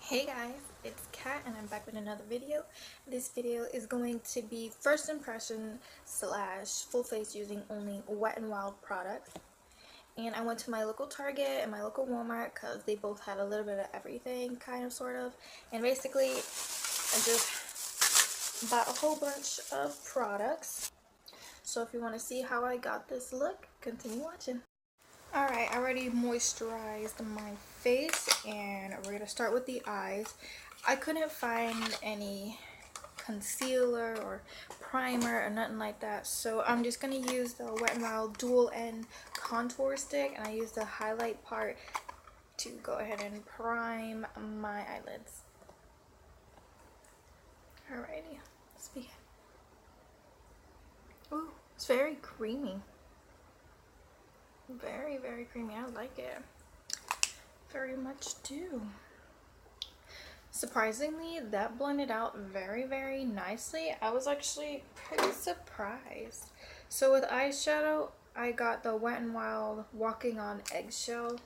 Hey guys, it's Kat and I'm back with another video. This video is going to be first impression slash full face using only Wet n Wild products. And I went to my local Target and my local Walmart because they both had a little bit of everything, kind of, sort of. And basically, I just bought a whole bunch of products. So if you want to see how I got this look, continue watching. Alright, I already moisturized my face and we're going to start with the eyes. I couldn't find any concealer or primer or nothing like that, so I'm just going to use the Wet n Wild dual end contour stick, and I use the highlight part to go ahead and prime my eyelids. Alrighty, let's begin. Ooh, it's very creamy. Very, very creamy. I like it. Very much do. Surprisingly, that blended out very, very nicely. I was actually pretty surprised. So with eyeshadow, I got the Wet n Wild Walking on Eggshell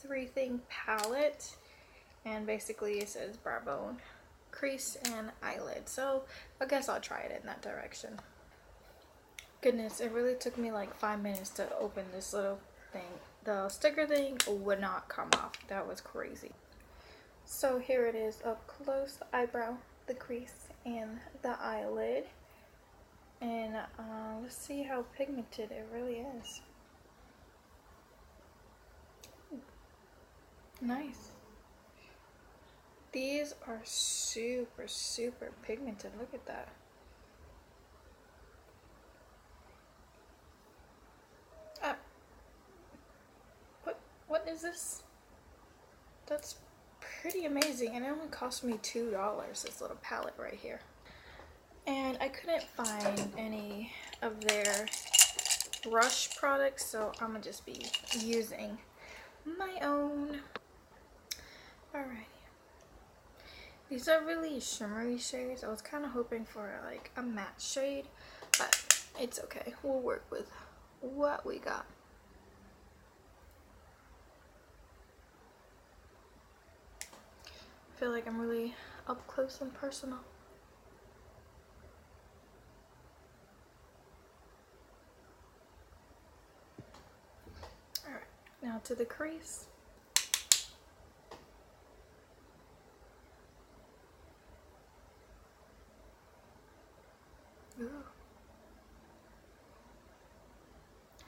3-thing palette. And basically it says brow bone, crease, and eyelid. So I guess I'll try it in that direction. Goodness, it really took me like 5 minutes to open this little thing. The sticker thing would not come off. That was crazy. So here it is up close: the eyebrow, the crease, and the eyelid. And let's see how pigmented it really is. Nice. These are super, super pigmented. Look at that. What is this? That's pretty amazing, and it only cost me $2, this little palette right here. And I couldn't find any of their brush products, so I'm gonna just be using my own. Alrighty. These are really shimmery shades. I was kind of hoping for like a matte shade, but it's okay. We'll work with what we got. I feel like I'm really up close and personal. Alright, now to the crease. Ooh.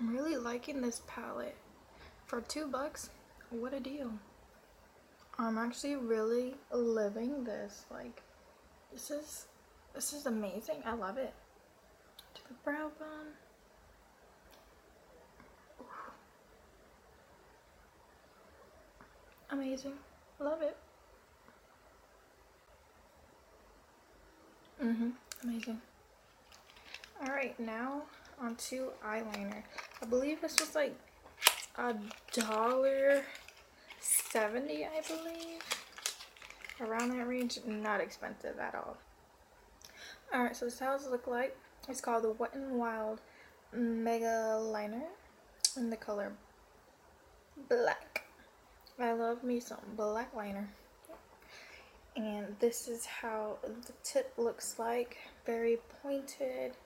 I'm really liking this palette. For $2, what a deal. I'm actually really living this. Like, this is amazing. I love it. To the brow bone. Ooh. Amazing. Love it. Amazing. Alright, now onto eyeliner. I believe this was like $1.70, I believe. Around that range. Not expensive at all. Alright, so this is how it looks like. It's called the Wet n Wild Mega Liner in the color black. I love me some black liner. And this is how the tip looks like. Very pointed,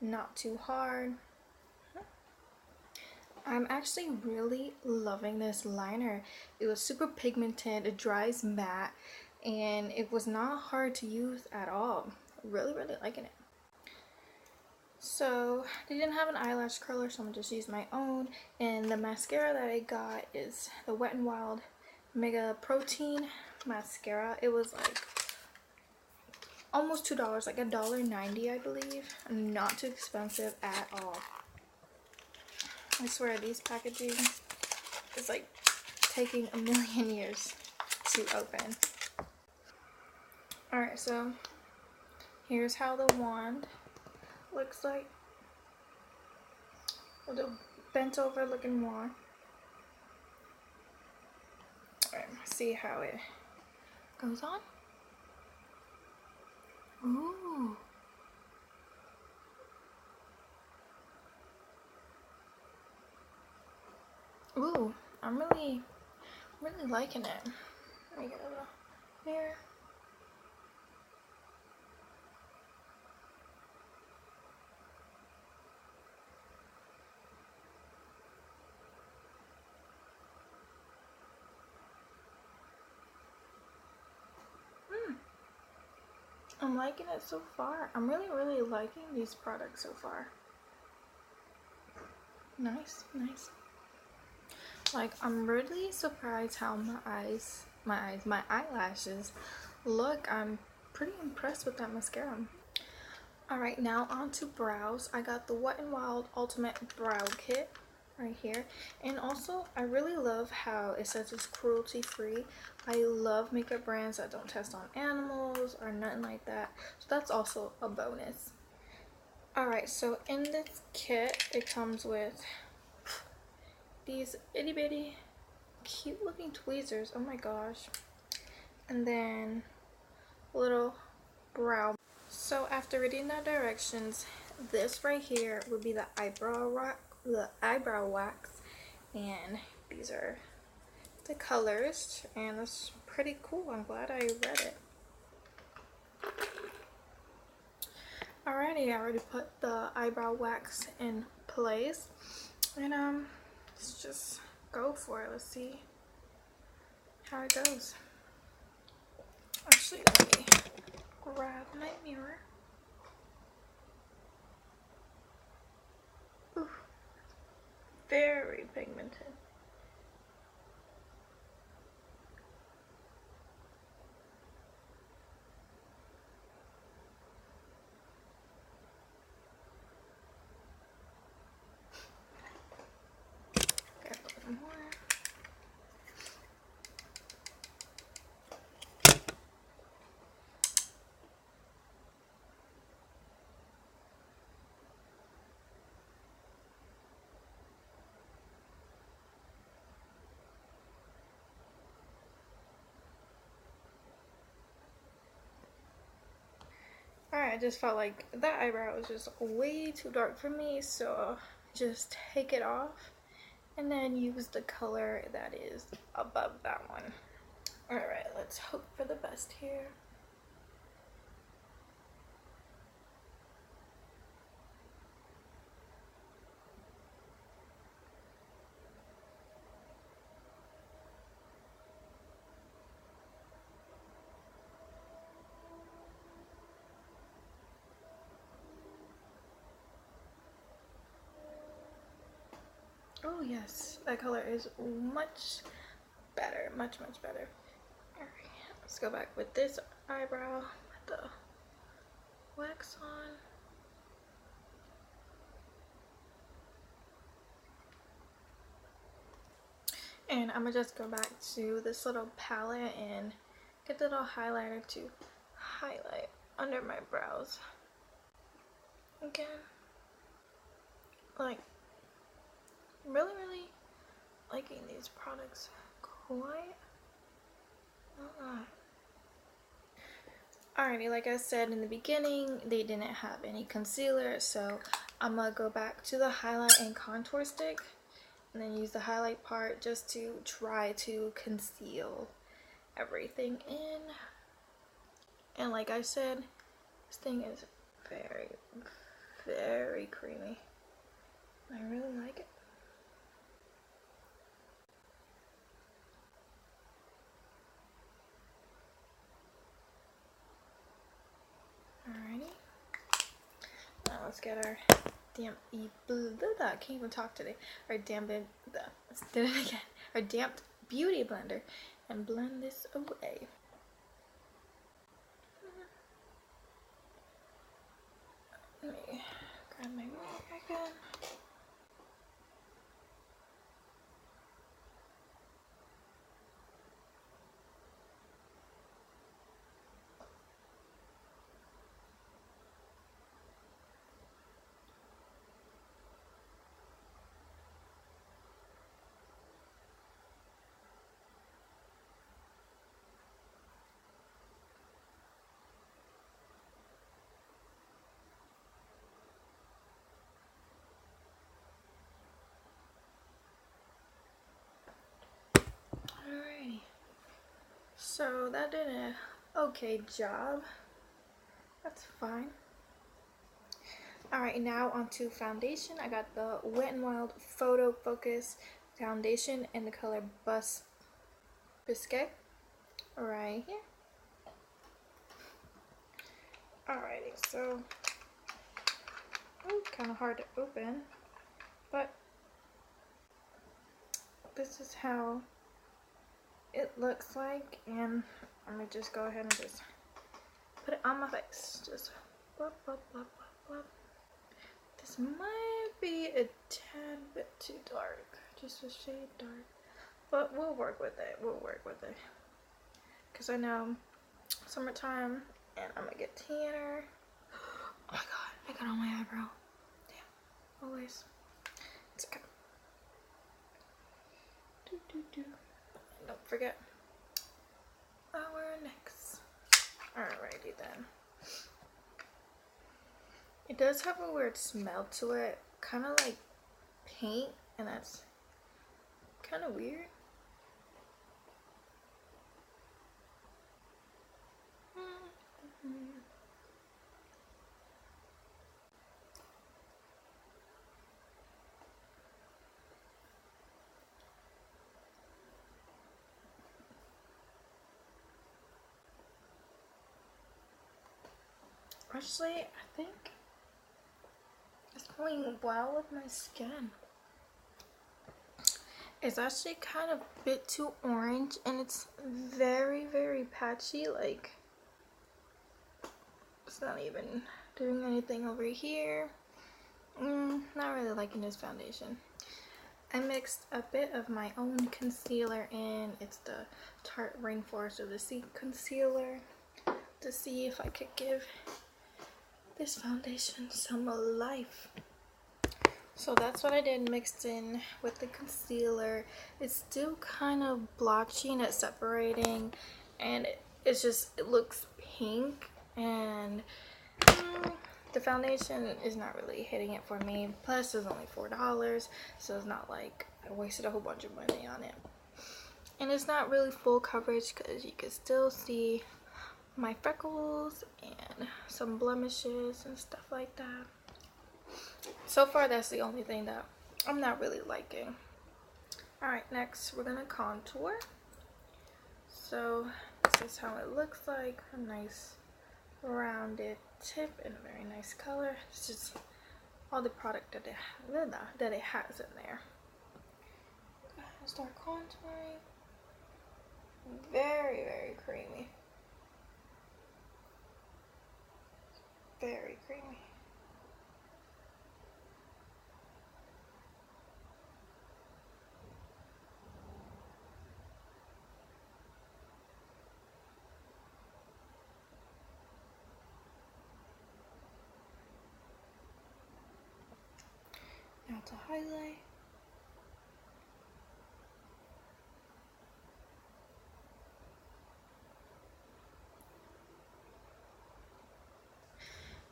not too hard. I'm actually really loving this liner. It was super pigmented, it dries matte, and it was not hard to use at all. Really, really liking it. So they didn't have an eyelash curler, so I'm gonna just use my own. And the mascara that I got is the Wet n Wild Mega Protein mascara. It was like almost $2, like $1.90, I believe. Not too expensive at all. I swear these packaging is like taking a million years to open. Alright, so here's how the wand looks like. A little bent over looking wand. Alright, see how it goes on. Ooh. Ooh, I'm really liking it. Let me get a little mirror. I'm liking it so far. I'm really liking these products so far. Nice. Like, I'm really surprised how my eyelashes look. I'm pretty impressed with that mascara. Alright, now on to brows. I got the Wet n Wild Ultimate Brow Kit right here. And also, I really love how it says it's cruelty free. I love makeup brands that don't test on animals or nothing like that. So that's also a bonus. Alright, so in this kit, it comes with these itty bitty cute looking tweezers. Oh my gosh. And then little brow. So after reading the directions, this right here would be the eyebrow wax, and these are the colors, and it's pretty cool. I'm glad I read it. Alrighty, I already put the eyebrow wax in place, and let's just go for it. Let's see how it goes. Actually, let me grab my mirror. Ooh, very pigmented. Grab a little more. Alright, I just felt like that eyebrow was just way too dark for me, so just take it off and then use the color that is above that one. Alright, let's hope for the best here. Oh yes, that color is much better, much better. Alright, let's go back with this eyebrow with the wax on. And I'm gonna just go back to this little palette and get the little highlighter to highlight under my brows. Again, like, really liking these products quite a lot. Alrighty, like I said in the beginning, they didn't have any concealer, so I'm gonna go back to the highlight and contour stick and then use the highlight part just to try to conceal everything in. And like I said, this thing is very creamy. I really like it. Alrighty. Now let's get our I can't even talk today. Our let's do it again. Our damped beauty blender and blend this away. Let me grab my mirror again. So that did an okay job. That's fine. Alright, now onto foundation. I got the Wet n Wild Photo Focus foundation in the color Bus Biscuit right here. Alrighty, so kind of hard to open, but this is how it looks like, and I'm gonna just go ahead and just put it on my face. Just blub, blub, blub, blub, blub. This might be a tad bit too dark, just a shade dark, but we'll work with it. We'll work with it, because I know summertime and I'm gonna get tanner. Oh my god, I got on my eyebrow. Damn, always. It's okay. Don't forget our necks. Alrighty then. It does have a weird smell to it, kind of like paint, and that's kind of weird. Actually, I think it's going well with my skin. It's actually kind of a bit too orange, and it's very, very patchy. Like, it's not even doing anything over here. Not really liking this foundation. I mixed a bit of my own concealer in. It's the Tarte Rainforest of the Sea concealer, to see if I could give this foundation some life. So that's what I did, mixed in with the concealer. It's still kind of blotchy and it's separating, and it looks pink, and the foundation is not really hitting it for me. Plus it's only $4, so it's not like I wasted a whole bunch of money on it. And it's not really full coverage, because you can still see my freckles and some blemishes and stuff like that. So far, that's the only thing that I'm not really liking. Alright, next we're gonna contour. So this is how it looks like. A nice rounded tip and a very nice color. It's just all the product that it has in there. Go ahead and start contouring. Very, very creamy. Very creamy. Now to highlight.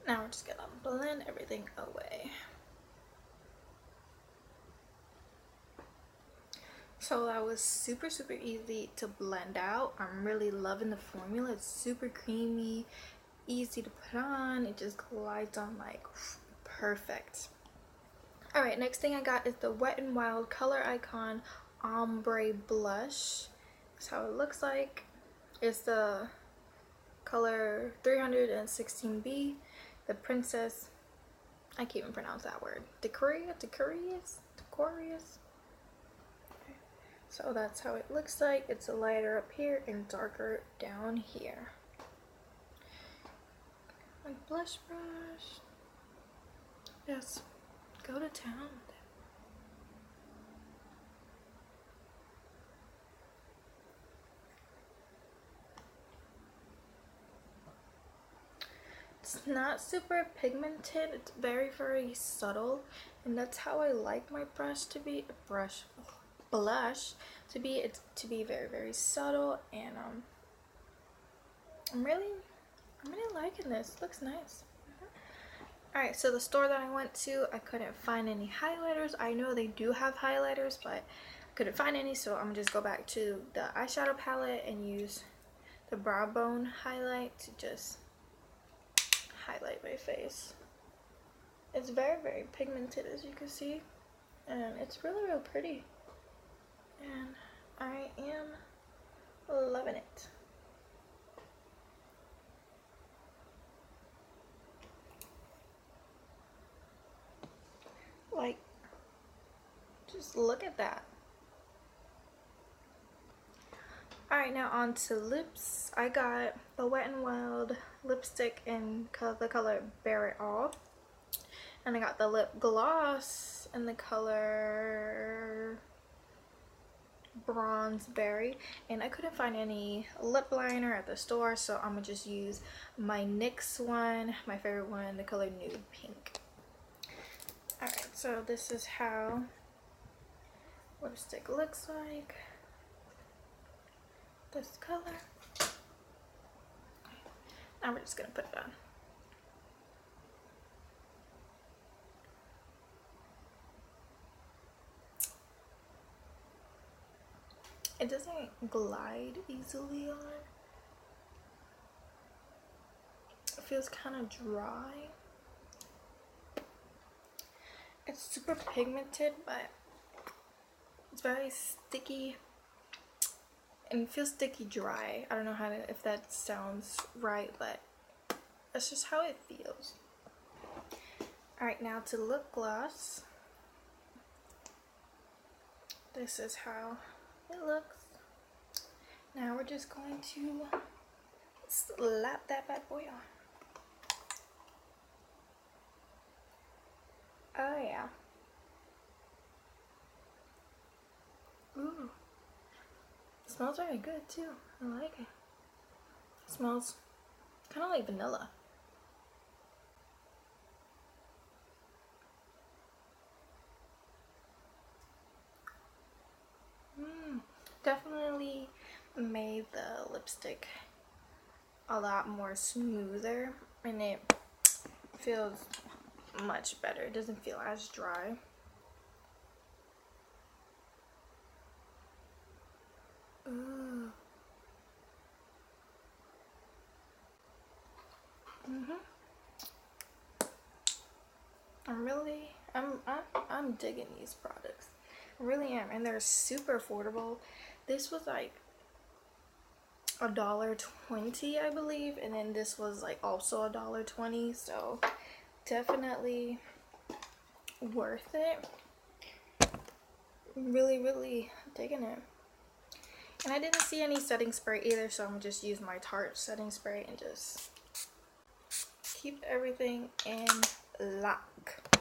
Now we're just gonna blend everything away. So that was super, super easy to blend out. I'm really loving the formula. It's super creamy, easy to put on. It just glides on like perfect. Alright, next thing I got is the Wet n Wild Color Icon Ombre Blush. That's how it looks like. It's the color 316B. The Princess, I can't even pronounce that word. Decorious. Okay. So that's how it looks like. It's a lighter up here and darker down here. My blush brush. Yes, go to town with it. It's not super pigmented. It's very, very subtle, and that's how I like my blush to be. Blush to be. It's to be very, very subtle, and I'm really liking this. It looks nice. Alright, so the store that I went to, I couldn't find any highlighters. I know they do have highlighters, but I couldn't find any, so I'm gonna just go back to the eyeshadow palette and use the brow bone highlight to just highlight my face. It's very, very pigmented, as you can see, and it's really, real pretty, and I am loving it. Like, just look at that. Alright, now on to lips. I got the Wet n Wild lipstick in the color Bear It All. And I got the lip gloss in the color Bronze Berry. And I couldn't find any lip liner at the store, so I'm going to just use my NYX one, my favorite one, the color Nude Pink. Alright, so this is how lipstick looks like. This color. Now we're just gonna put it on. It doesn't glide easily on. It feels kind of dry. It's super pigmented, but it's very sticky. And it feels sticky dry. I don't know if that sounds right, but that's just how it feels. Alright, now to lip gloss. This is how it looks. Now we're just going to slap that bad boy on. Oh yeah. Ooh. It smells very good too. I like it. It smells kind of like vanilla. Definitely made the lipstick a lot more smoother, and it feels much better. It doesn't feel as dry. Ooh. I'm digging these products. I really am, and they're super affordable. This was like $1.20, I believe, and then this was like also $1.20, so definitely worth it. Really, really digging it. And I didn't see any setting spray either, so I'm gonna just use my Tarte setting spray and just keep everything in lock.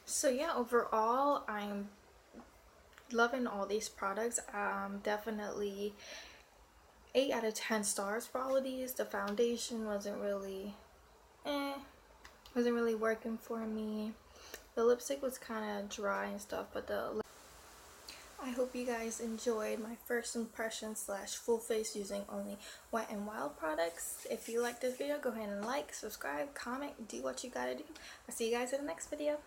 So yeah, overall I'm loving all these products. Definitely 8 out of 10 stars for all of these. The foundation wasn't really working for me. The lipstick was kind of dry and stuff, but I hope you guys enjoyed my first impression slash full face using only Wet n Wild products. If you like this video, go ahead and like, subscribe, comment, do what you gotta do. I'll see you guys in the next video.